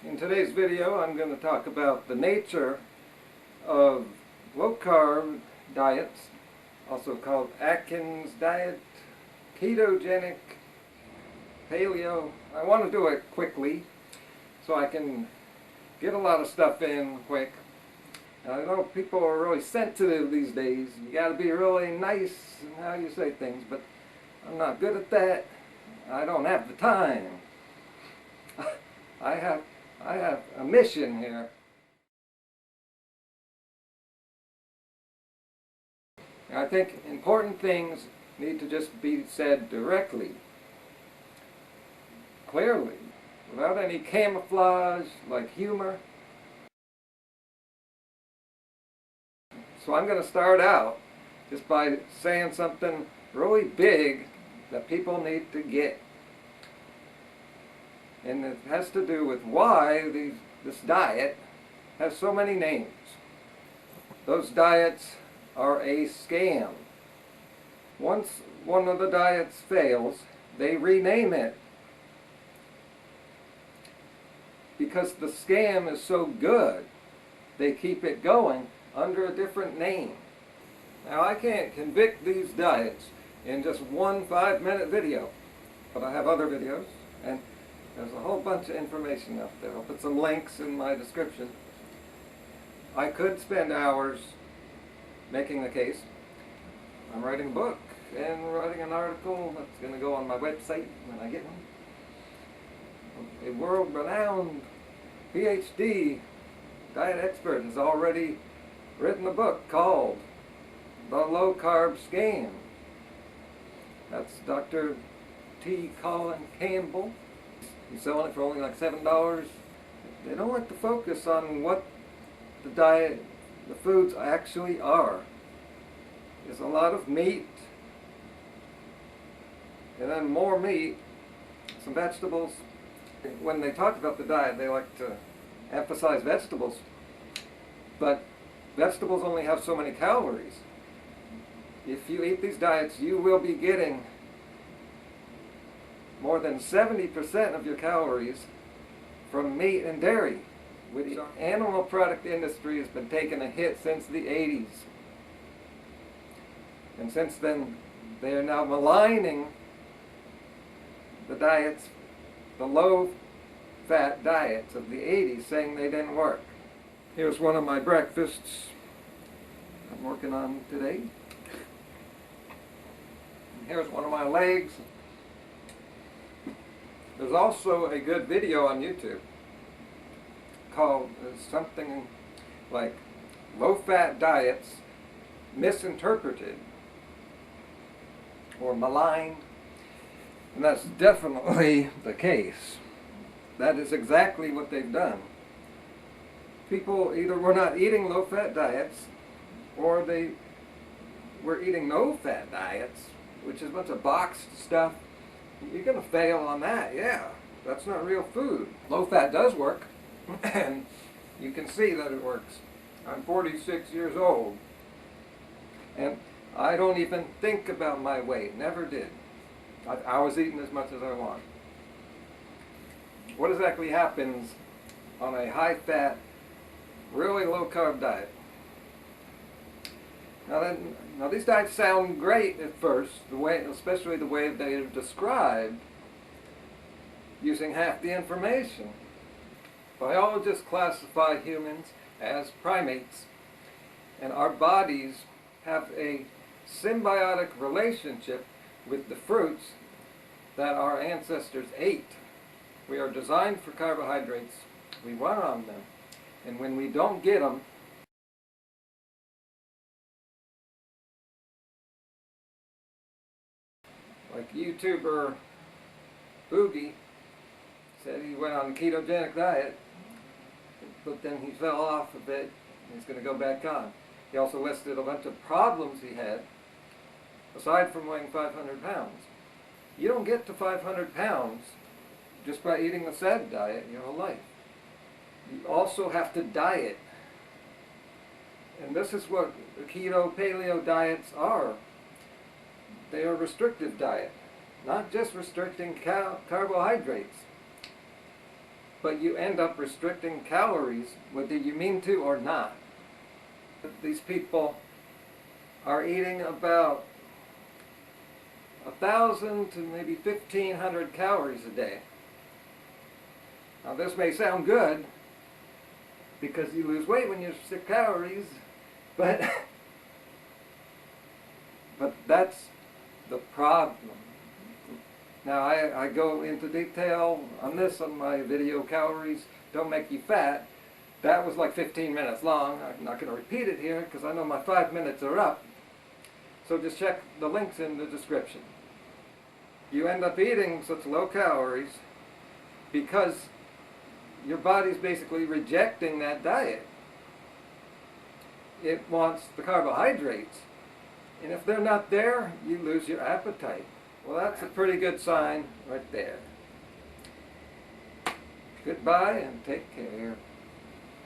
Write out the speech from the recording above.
In today's video, I'm going to talk about the nature of low-carb diets, also called Atkins diet, ketogenic, paleo. I want to do it quickly so I can get a lot of stuff in quick. I know people are really sensitive these days. You got to be really nice in how you say things, but I'm not good at that. I don't have the time. I have a mission here. I think important things need to just be said directly, clearly, without any camouflage like humor. So I'm going to start out just by saying something really big that people need to get. And it has to do with why this diet has so many names. Those diets are a scam. Once one of the diets fails, they rename it. Because the scam is so good, they keep it going under a different name. Now, I can't convict these diets in just one 5-minute video, but I have other videos, and there's a whole bunch of information out there. I'll put some links in my description. I could spend hours making the case. I'm writing a book and writing an article that's going to go on my website when I get one. A world-renowned PhD diet expert has already written a book called The Low Carb Scam. That's Dr. Colin Campbell. He's selling it for only like $7. They don't like to focus on what the diet, the foods actually are. There's a lot of meat, and then more meat, some vegetables. When they talk about the diet, they like to emphasize vegetables, but vegetables only have so many calories. If you eat these diets, you will be getting more than 70% of your calories from meat and dairy, which the animal product industry has been taking a hit since the 80s. And since then, they are now maligning the diets, the low-fat diets of the 80s, saying they didn't work. Here's one of my breakfasts I'm working on today. And here's one of my legs. There's also a good video on YouTube called something like Low-Fat Diets Misinterpreted or Maligned, and that's definitely the case. That is exactly what they've done. People either were not eating low-fat diets, or they were eating no-fat diets, which is a bunch of boxed stuff. You're going to fail on that, yeah. That's not real food. Low-fat does work, and you can see that it works. I'm 46 years old, and I don't even think about my weight. Never did. I was eating as much as I want. What exactly happens on a high-fat, really low-carb diet? Now these diets sound great at first, especially the way they're described, using half the information. Biologists classify humans as primates, and our bodies have a symbiotic relationship with the fruits that our ancestors ate. We are designed for carbohydrates. We run on them, and when we don't get them, like YouTuber Boogie said, he went on a ketogenic diet, but then he fell off a bit, and he's going to go back on. He also listed a bunch of problems he had, aside from weighing 500 pounds. You don't get to 500 pounds just by eating the SAD diet your whole life. You also have to diet. And this is what the keto, paleo diets are. They are a restrictive diet, not just restricting carbohydrates. but you end up restricting calories whether you mean to or not. These people are eating about 1,000 to maybe 1,500 calories a day. Now this may sound good because you lose weight when you restrict calories, but that's the problem. Now I go into detail on this on my video, Calories Don't Make You Fat. That was like 15 minutes long. I'm not going to repeat it here because I know my 5 minutes are up. So just check the links in the description. You end up eating such low calories because your body's basically rejecting that diet. It wants the carbohydrates. And if they're not there, you lose your appetite. Well, that's a pretty good sign right there. Goodbye and take care.